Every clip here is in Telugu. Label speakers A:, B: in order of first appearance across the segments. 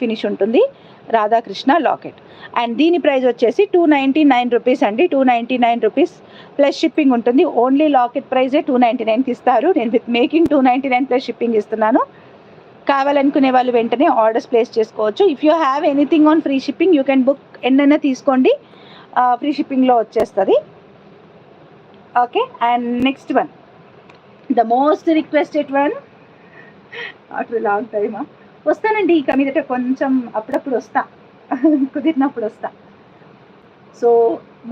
A: ఫినిష్ ఉంటుంది, రాధాకృష్ణ లాకెట్. అండ్ దీని ప్రైస్ వచ్చేసి 299 రూపీస్ అండి. 299 రూపీస్ ప్లస్ షిప్పింగ్ ఉంటుంది. ఓన్లీ లాకెట్ ప్రైజే 299కి ఇస్తారు. నేను విత్ మేకింగ్ 299 ప్లస్ షిప్పింగ్ ఇస్తున్నాను. కావాలనుకునే వాళ్ళు వెంటనే ఆర్డర్స్ ప్లేస్ చేసుకోవచ్చు. If you have anything on free shipping you can book, ఎన్నైనా తీసుకోండి, ఫ్రీ షిప్పింగ్లో వచ్చేస్తుంది. Okay. And next one, the most requested one after long టైమా. వస్తానండి ఇక మీదట, కొంచెం అప్పుడప్పుడు వస్తా, కుదిరినప్పుడు వస్తా. సో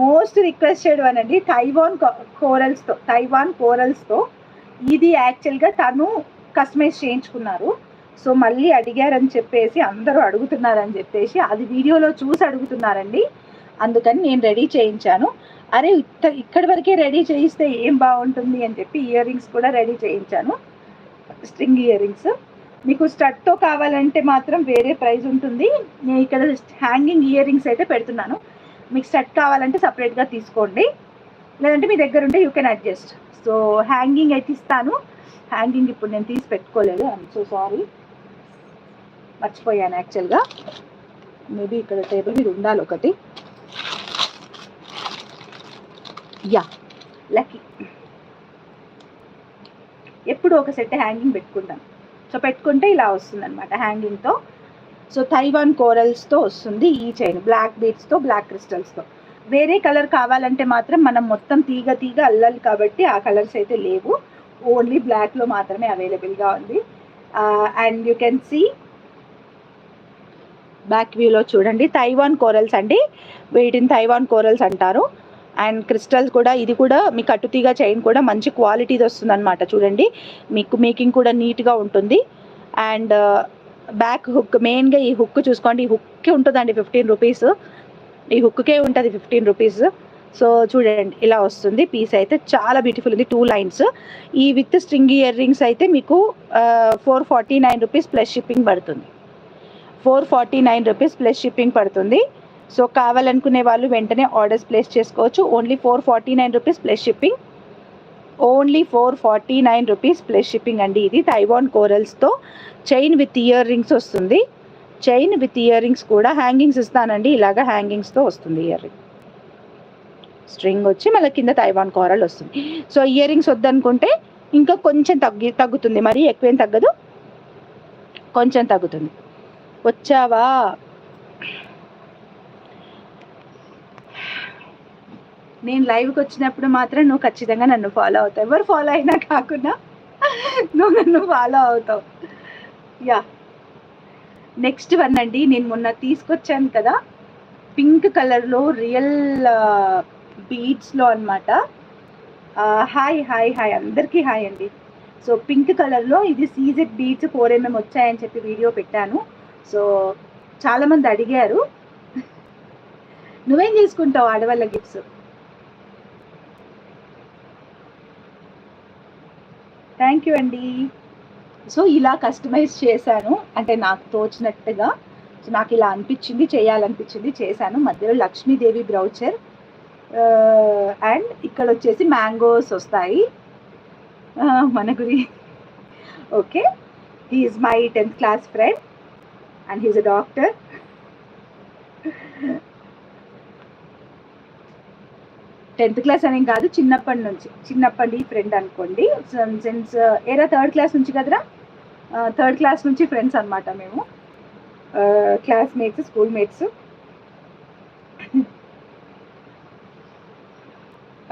A: మోస్ట్ రిక్వెస్టెడ్ వన్ అండి, తైవాన్ కోరల్స్తో. ఇది యాక్చువల్గా తను కస్టమైజ్ చేయించుకున్నారు. సో మళ్ళీ అడిగారని చెప్పేసి, అందరూ అడుగుతున్నారని చెప్పేసి, అది వీడియోలో చూసి అడుగుతున్నారండి. అందుకని నేను రెడీ చేయించాను. అరే ఇక్కడి వరకే రెడీ చేయిస్తే ఏం బాగుంటుంది అని చెప్పి ఇయర్ రింగ్స్ కూడా రెడీ చేయించాను, స్ట్రింగ్ ఇయర్ రింగ్స్. మీకు స్టడ్తో కావాలంటే మాత్రం వేరే ప్రైస్ ఉంటుంది. నేను ఇక్కడ హ్యాంగింగ్ ఇయర్ రింగ్స్ అయితే పెడుతున్నాను. మీకు స్టడ్ కావాలంటే సపరేట్గా తీసుకోండి, లేదంటే మీ దగ్గర ఉంటే you can adjust. So hanging అయితే ఇస్తాను. హ్యాంగింగ్ ఇప్పుడు నేను తీసి పెట్టుకోలేదు, ఐఎమ్ సో సారీ, మర్చిపోయాను యాక్చువల్గా. మేబీ ఇక్కడ టేబుల్ మీద ఉండాలి ఒకటి. Yeah, lucky. ఎప్పుడు ఒక సెట్ హ్యాంగింగ్ పెట్టుకుంటాను. సో పెట్టుకుంటే ఇలా వస్తుంది అనమాట హ్యాంగింగ్తో. సో తైవాన్ కోరల్స్తో వస్తుంది ఈ చైన్, బ్లాక్ బీడ్స్తో, బ్లాక్ క్రిస్టల్స్తో. వేరే కలర్ కావాలంటే మాత్రం మనం మొత్తం తీగ అల్లాలి కాబట్టి ఆ కలర్స్ అయితే లేవు, ఓన్లీ బ్లాక్లో మాత్రమే అవైలబుల్గా ఉంది. And you can see back వ్యూలో చూడండి, తైవాన్ కోరల్స్ అండి, వీటిని తైవాన్ కోరల్స్ అంటారు. అండ్ క్రిస్టల్స్ కూడా, ఇది కూడా మీకు కట్టుతీగ చైన్ కూడా మంచి క్వాలిటీది వస్తుంది అనమాట. చూడండి, మీకు మేకింగ్ కూడా నీట్గా ఉంటుంది. అండ్ బ్యాక్ హుక్, మెయిన్గా ఈ హుక్ చూసుకోండి, ఈ హుక్కే ఉంటుందండి 15 రూపీస్, ఈ హుక్కే ఉంటుంది 15 రూపీస్. సో చూడండి ఇలా వస్తుంది పీస్ అయితే, చాలా బ్యూటిఫుల్ ఉంది, 2 లైన్స్. ఈ విత్ స్ట్రింగ్ ఇయర్ రింగ్స్ అయితే మీకు 449 రూపీస్ ప్లస్ షిప్పింగ్ పడుతుంది, 449 రూపీస్ ప్లస్ షిప్పింగ్ పడుతుంది. సో కావాలనుకునే వాళ్ళు వెంటనే ఆర్డర్స్ ప్లేస్ చేసుకోవచ్చు. Only 449 rupees plus shipping, only 449 rupees plus shipping అండి. ఇది తైవాన్ కోరల్స్తో చైన్ విత్ ఇయర్ రింగ్స్ వస్తుంది. చైన్ విత్ ఇయర్ రింగ్స్ కూడా హ్యాంగింగ్స్ ఇస్తానండి, ఇలాగ హ్యాంగింగ్స్తో వస్తుంది ఇయర్ రింగ్. స్ట్రింగ్ వచ్చి మళ్ళీ కింద తైవాన్ కోరల్ వస్తుంది. సో ఇయర్ రింగ్స్ వద్దనుకుంటే ఇంకా కొంచెం తగ్గుతుంది, మరి ఎక్కువేం తగ్గదు, కొంచెం తగ్గుతుంది. వచ్చావా? నేను లైవ్కి వచ్చినప్పుడు మాత్రం నువ్వు ఖచ్చితంగా నన్ను ఫాలో అవుతావు, ఎవరు ఫాలో అయినా కాకుండా నువ్వు నన్ను ఫాలో అవుతావు. యా, నెక్స్ట్ వన్ అండి, నేను మొన్న తీసుకొచ్చాను కదా పింక్ కలర్లో రియల్ బీడ్స్లో అనమాట. హాయ్ హాయ్ హాయ్ అందరికీ హాయ్ అండి. సో పింక్ కలర్లో ఇది సీజెడ్ బీడ్స్ 4mm వచ్చాయని చెప్పి వీడియో పెట్టాను. సో చాలామంది అడిగారు, నువ్వేం చేసుకుంటావు ఆడవాళ్ళ గిఫ్ట్స్? థ్యాంక్ యూ అండి. సో ఇలా కస్టమైజ్ చేశాను, అంటే నాకు తోచినట్టుగా. సో నాకు ఇలా అనిపించింది, చేయాలనిపించింది, చేశాను. మధ్యలో లక్ష్మీదేవి బ్రౌచర్ అండ్ ఇక్కడ వచ్చేసి మ్యాంగోస్ వస్తాయి మన గురి. Okay, he is my 10th class friend and he's a doctor. Tenth class అని కాదు, చిన్నప్పటి ఫ్రెండ్ అనుకోండి. సిన్స్ ఏరా 3rd క్లాస్ నుంచి కదరా, 3rd క్లాస్ నుంచి ఫ్రెండ్స్ అనమాట మేము, classmates, schoolmates.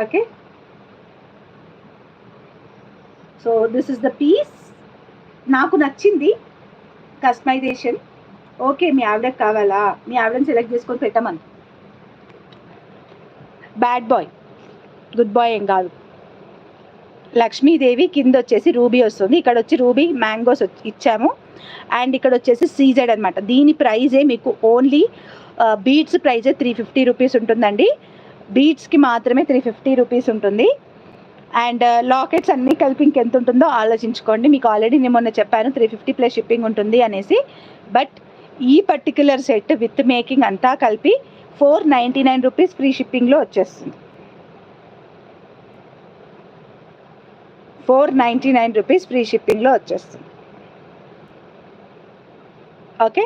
A: Okay, so this is the piece. నాకు నచ్చింది కస్టమైజేషన్. ఓకే, మీ ఆవిడకి కావాలా, మీ ఆవిడని సెలెక్ట్ చేసుకొని పెట్టమని. బ్యాడ్ బాయ్, గుడ్ బాయ్ ఏం కాదు. లక్ష్మీదేవి కింద వచ్చేసి రూబీ వస్తుంది, ఇక్కడ వచ్చి రూబీ మ్యాంగోస్ ఇచ్చాము. అండ్ ఇక్కడ వచ్చేసి సీజెడ్ అనమాట. దీని ప్రైజే మీకు ఓన్లీ బీడ్స్ ప్రైజే 350 రూపీస్ ఉంటుందండి. బీడ్స్కి మాత్రమే 350 రూపీస్ ఉంటుంది. అండ్ లాకెట్స్ అన్నీ కలిపి ఇంకెంత ఉంటుందో ఆలోచించుకోండి. మీకు ఆల్రెడీ నేను మొన్న చెప్పాను 350 ప్లస్ షిప్పింగ్ ఉంటుంది అనేసి. బట్ ఈ పర్టిక్యులర్ సెట్ విత్ మేకింగ్ అంతా కలిపి 499 రూపీస్ ఫ్రీ షిప్పింగ్లో వచ్చేస్తుంది. 499 రూపీస్ ఫ్రీ షిప్పింగ్లో వచ్చేస్తుంది. ఓకే.